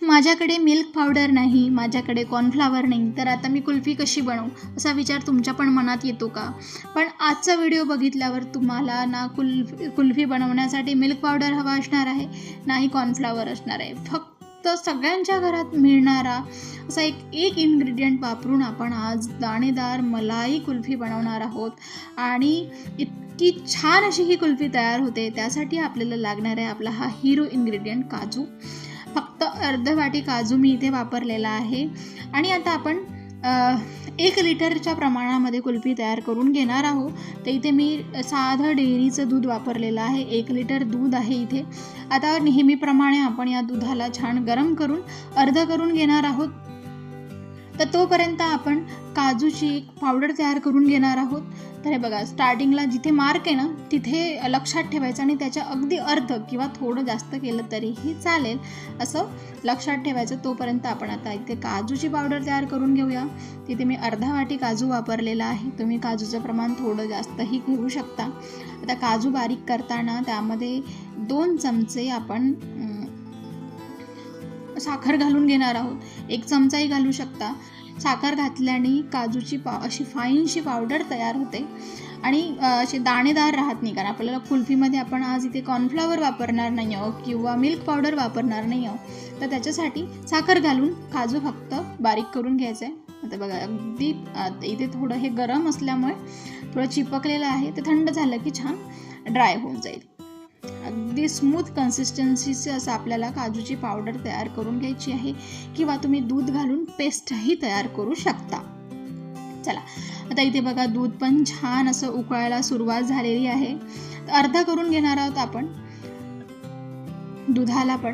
माझ्याकडे milk powder नाही, माझ्याकडे कॉर्नफ्लॉवर नाही, तर आता मी कुल्फी कशी बनवू असा विचार तुमच्या पण मनात येतो का? पण आजचा व्हिडिओ बघितल्यावर तुम्हाला ना कुल्फी बनवण्यासाठी मिल्क पावडर हवा असणार आहे, नाही कॉर्नफ्लॉवर असणार आहे. फक्त सगळ्यांच्या घरात मिळणारा असा एक इन्ग्रेडियंट वापरून आपण आज दाणेदार मलाई कुल्फी बनवणार आहोत आणि इतकी छान अशी ही कुल्फी तयार होते. त्यासाठी आपल्याला लागणार आहे आपला हा हिरो इन्ग्रेडियंट काजू. फक्त अर्ध वाटी काजू मी इथे वापरलेला आहे आणि आता आपण 1 लिटरच्या प्रमाणामध्ये कुल्फी तयार करून घेणार आहोत. तर इथे मी साधं डेअरीचं दूध वापरलेलं आहे. 1 लिटर दूध आहे इथे. आता नेहमीप्रमाणे आपण या दुधाला छान गरम करून अर्ध करून घेणार आहोत. तर तोपर्यंत आपण काजूची पावडर तयार करून घेणार आहोत. तर हे बघा, स्टार्टिंगला जिथे मार्क आहे ना तिथे लक्षात ठेवायचं आणि त्याच्या अगदी अर्ध किंवा थोडं जास्त केलं तरीही चालेल असं लक्षात ठेवायचं. तोपर्यंत आपण आता इथे काजूची पावडर तयार करून घेऊया. तिथे मी अर्धा वाटी काजू वापरलेला आहे. तुम्ही काजूचं प्रमाण थोडं जास्तही घेऊ शकता. आता काजू बारीक करताना त्यामध्ये 2 चमचे आपण साखर घालून घेणार आहोत. 1 चमचाही घालू शकता. साखर घातल्याने काजूची अशी फाईनशी पावडर तयार होते आणि असे दाणेदार राहत नाही. कारण आपल्याला कुल्फीमध्ये आपण आज इथे कॉर्नफ्लॉवर वापरणार नाही आहोत किंवा मिल्क पावडर वापरणार नाही आहोत. तर त्याच्यासाठी साखर घालून काजू फक्त बारीक करून घ्यायचं आहे. आता बघा, अगदी इथे थोडं हे गरम असल्यामुळे थोडं चिपकलेलं आहे. ते थंड झालं की छान ड्राय होऊन जाईल. अगदी स्मूथ कन्सिस्टन्सीचं असं आपल्याला काजूची पावडर तयार करून घ्यायची आहे किंवा तुम्ही दूध घालून पेस्टही तयार करू शकता. चला, आता इथे बघा दूध पण छान असं उकळायला सुरुवात झालेली आहे. अर्ध करून घेणार आहोत आपण दुधाला पण.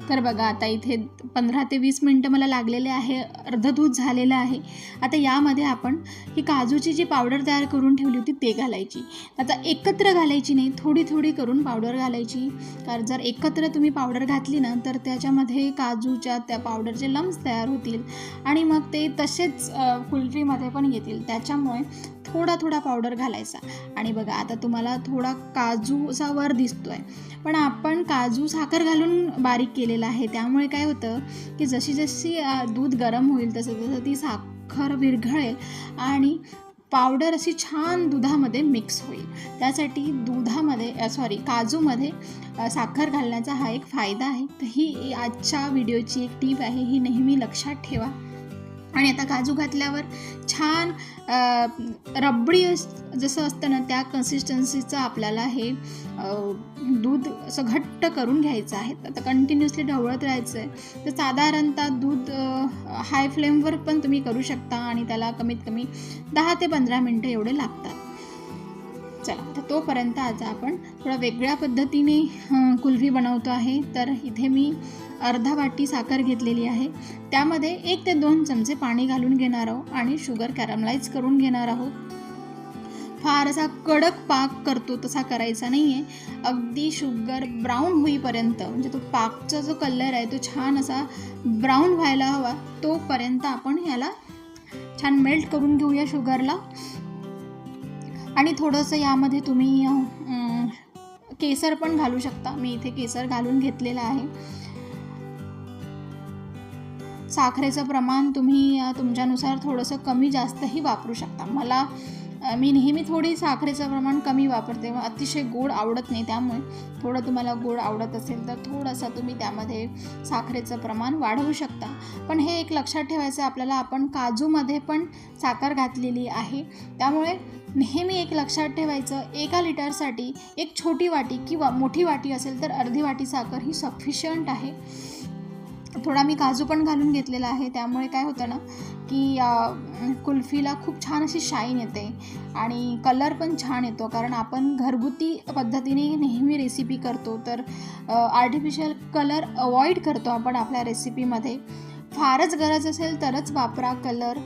तर बघा, आता इथे 15 ते 20 मिनटं मला लागलेले आहे. अर्ध दूध झालेलं आहे. आता यामध्ये आपण ही काजूची जी पावडर तयार करून ठेवली होती ते घालायची. आता एकत्र घालायची नाही, थोडी थोडी करून पावडर घालायची. कारण जर एकत्र तुम्ही पावडर घातली ना तर त्याच्यामध्ये काजूच्या त्या पावडरचे लम्स तयार होतील आणि मग ते तसेच कुल्फीमध्ये पण येतील. त्याच्यामुळे थोडा थोडा पावडर घालायचा. आणि बघा, आता तुम्हाला थोडा काजूचा वर दिसतोय, पण आपण काजू साखर घालून बारीक केलेला आहे. त्यामुळे काय होतं की जशी जशी दूध गरम होईल तसं तसं ती साखर विरघळेल आणि पावडर अशी छान दुधामध्ये मिक्स होईल. त्यासाठी काजूमध्ये साखर घालण्याचा हा एक फायदा आहे. तर ही आजच्या व्हिडिओची एक टीप आहे, ही नेहमी लक्षात ठेवा. आणि आता काजू घातल्यावर छान रबडी जसं असतं ना त्या कन्सिस्टन्सीचं आपल्याला हे दूध असं घट्ट करून घ्यायचं आहे. आता कंटिन्युअसली ढवळत राहायचं आहे. तर साधारणतः दूध हाय फ्लेमवर पण तुम्ही करू शकता आणि त्याला कमीत कमी 10 ते 15 मिनटं एवढे लागतात. चला, तर तोपर्यंत आज आपण थोडा वेगळ्या पद्धतीने कुल्फी बनवतो आहे. तर इथे मी अर्धा वाटी साखर घेतलेली आहे. त्यामध्ये 1 ते 2 चमचे पाणी घालून घेणार आहोत आणि शुगर कॅरमलाइज करून घेणार आहोत. फार असा कडक पाक करतो तसा करायचा नाही आहे. अगदी शुगर ब्राऊन होईपर्यंत, म्हणजे तो पाकचा जो कलर आहे तो छान असा ब्राऊन व्हायला हवा, तोपर्यंत आपण याला छान मेल्ट करून घेऊया शुगरला. आणि थोडंसं यामध्ये तुम्ही केसर पण घालू शकता. मी इथे केसर घालून घेतलेलं आहे. साखरेचं प्रमाण तुम्ही तुमच्यानुसार थोडंसं कमी जास्तही वापरू शकता. मी नेहमी थोडी साखरेचं प्रमाण कमी वापरते. अतिशय गोड आवडत नाही, त्यामुळे थोडं तुम्हाला गोड आवडत असेल तर थोडंसं तुम्ही त्यामध्ये साखरेचं प्रमाण वाढवू शकता. पण हे एक लक्षात ठेवायचं आपल्याला, आपण काजूमध्ये पण साखर घातलेली आहे. त्यामुळे नेहमी एक लक्षात ठेवायचं, 1 लिटरसाठी 1 छोटी वाटी किंवा मोठी वाटी असेल तर अर्धी वाटी साखर ही सफिशियंट आहे. थोडा मी काजू पण घालून घेतलेला आहे. त्यामुळे काय होतं ना की कुल्फीला खूप छान अशी शाईन येते आणि कलर पण छान येतो. कारण आपण घरगुती पद्धतीने नेहमी रेसिपी करतो, तर आर्टिफिशियल कलर अवॉइड करतो आपण आपल्या रेसिपीमध्ये. फारच गरज असेल तरच वापरा कलर,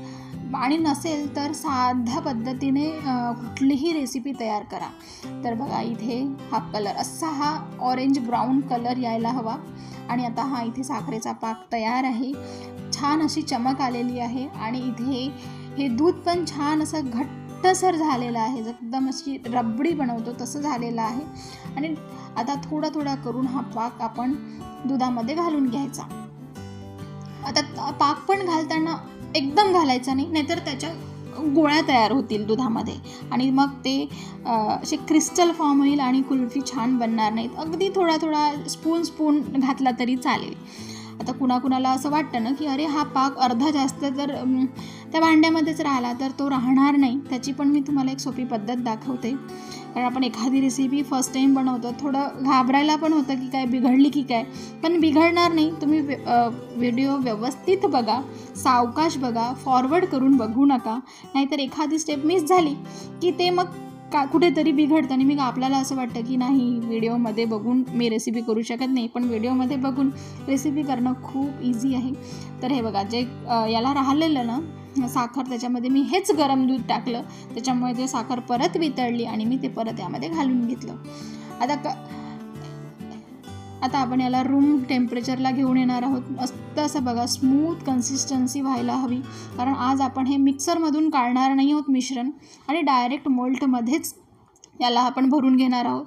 आणि नसेल तर साध्या पद्धतीने कुठलीही रेसिपी तयार करा. तर बघा, इथे हा कलर असा हा ऑरेंज ब्राऊन कलर यायला हवा. आणि आता हा इथे साखरेचा पाक तयार आहे. छान अशी चमक आलेली आहे आणि इथे हे दूध पण छान असं घट्ट घट्टसर झालेलं आहे, एकदम अशी रबडी बनवतो तसं झालेलं आहे. आणि आता थोडा थोडा करून हा पाक आपण दुधामध्ये घालून घ्यायचा. आता पाक पण घालताना एकदम घालायचा नाही, नाहीतर त्याच्या गोळ्या तयार होतील दुधामध्ये आणि मग ते असे क्रिस्टल फॉर्म होईल आणि कुल्फी छान बनणार नाहीत. अगदी थोडा थोडा स्पून घातला तरी चालेल. आता कुणाकुणाला असं वाटतं ना की अरे हा पाक अर्धा जास्त जर त्या भांड्यामध्येच राहिला तर तो राहणार नाही. त्याची पण मी तुम्हाला एक सोपी पद्धत दाखवते. कारण आपण एखादी रेसिपी फर्स्ट टाईम बनवतो, थोडं घाबरायला पण होतं की काय बिघडली की काय, पण बिघडणार नाही. तुम्ही व्हिडिओ व्यवस्थित बघा, सावकाश बघा, फॉरवर्ड करून बघू नका. नाहीतर एखादी स्टेप मिस झाली की ते मग कुठेतरी बिघडतं आणि मग आपल्याला असं वाटतं की नाही, व्हिडिओमध्ये बघून मी रेसिपी करू शकत नाही. पण व्हिडिओमध्ये बघून रेसिपी करणं खूप इझी आहे. तर हे बघा, जे याला राहिलेलं ना साखर, त्याच्यामध्ये मी हेच गरम दूध टाकलं, त्याच्यामुळे ते साखर परत वितळली आणि मी ते परत यामध्ये घालून घेतलं. आता आपण याला रूम टेम्परेचरला घेऊन येणार आहोत. मस्त असं बघा स्मूथ कन्सिस्टन्सी व्हायला हवी, कारण आज आपण हे मिक्सरमधून काढणार नाही आहोत मिश्रण आणि डायरेक्ट मोल्टमध्येच याला आपण भरून घेणार आहोत.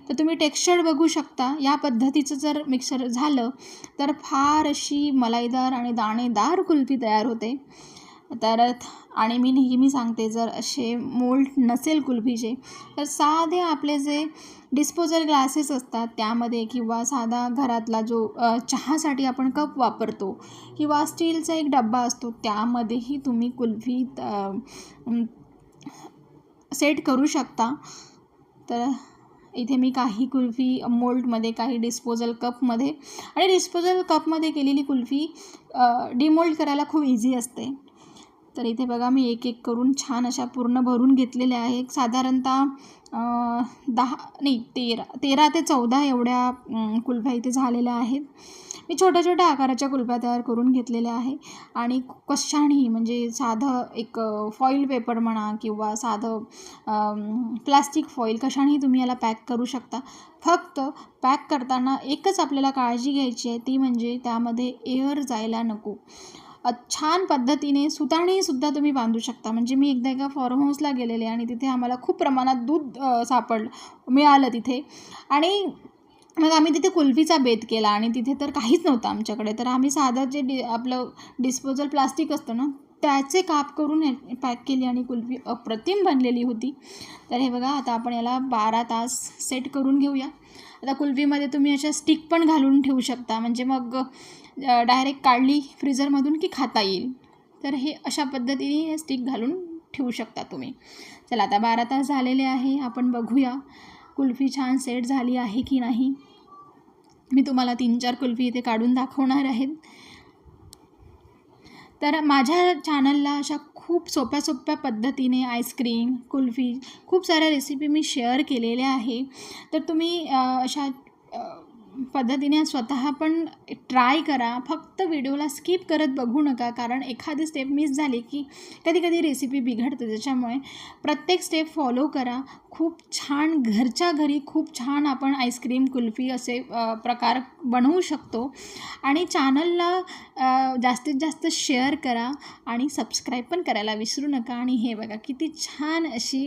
तर तुम्ही टेक्स्चर बघू शकता. या पद्धतीचं जर मिक्सर झालं तर फार अशी मलाईदार आणि दाणेदार कुल्फी तयार होते. तर आणि मी नेहमी सांगते, जर असे मोल्ड नसेल कुल्फीचे तर साधे आपले जे डिस्पोजल ग्लासेस असतात त्यामध्ये, किंवा साधा घरातला जो चहासाठी आपण कप वापरतो, किंवा स्टीलचा एक डब्बा असतो त्यामध्येही तुम्ही कुल्फी सेट करू शकता. तर इथे मी काही कुल्फी मोल्डमध्ये, काही डिस्पोजल कपमध्ये, आणि डिस्पोजल कपमध्ये केलेली कुल्फी डिमोल्ड करायला खूप इझी असते. तर इथे बघा मी एक एक करून छान अशा पूर्ण भरून घेतलेल्या आहे. साधारणतः 13 ते 14 एवढ्या कुल्फ्या इथे झालेल्या आहेत. मी छोट्या छोट्या आकाराच्या कुल्फ्या तयार करून घेतलेल्या आहे. आणि कशानेही, म्हणजे साधं एक फॉईल पेपर म्हणा किंवा साधं प्लास्टिक फॉईल, कशानेही तुम्ही याला पॅक करू शकता. फक्त पॅक करताना एकच आपल्याला काळजी घ्यायची आहे, ती म्हणजे त्यामध्ये एअर जायला नको. छान पद्धतीने सुद्धा तुम्ही बांधू शकता. म्हणजे मी एकदा एका फार्म हाऊसला गेलेले आणि तिथे आम्हाला खूप प्रमाणात दूध मिळालं तिथे, आणि मग आम्ही तिथे कुल्फीचा बेत केला आणि तिथे तर काहीच नव्हतं आमच्याकडे. तर आम्ही साधं जे आपलं डिस्पोजल प्लास्टिक असतं ना, त्याचे काप करून पॅक केली आणि कुल्फी अप्रतिम बनलेली होती. तर हे बघा, आता आपण याला 12 तास सेट करून घेऊया. आता कुल्फीमध्ये तुम्ही अशा स्टिक पण घालून ठेवू शकता, म्हणजे मग डायरेक्ट काढली फ्रीझरमधून की खाता येईल. तर हे अशा पद्धतीने स्टिक घालून ठेवू शकता तुम्ही. चला, आता 12 तास झालेले आहे. आपण बघूया कुल्फी छान सेट झाली आहे की नाही. मी तुम्हाला 3-4 कुल्फी इथे काढून दाखवणार आहेत. तर माझ्या चॅनलला अशा खूप सोप्या पद्धतीने आईस्क्रीम, कुल्फी, खूप साऱ्या रेसिपी मी शेअर केलेल्या आहे. तर तुम्ही अशा पद्धतीने स्वतः पण ट्राय करा. फक्त व्हिडिओला स्किप करत बघू नका, कारण एखादी स्टेप मिस झाली की कधी रेसिपी बिघडते. त्याच्यामुळे प्रत्येक स्टेप फॉलो करा. खूप छान, घरच्या घरी खूप छान आपण आईस्क्रीम, कुल्फी असे प्रकार बनवू शकतो. आणि चॅनलला जास्तीत जास्त शेअर करा आणि सबस्क्राईब पण करायला विसरू नका. आणि हे बघा किती छान अशी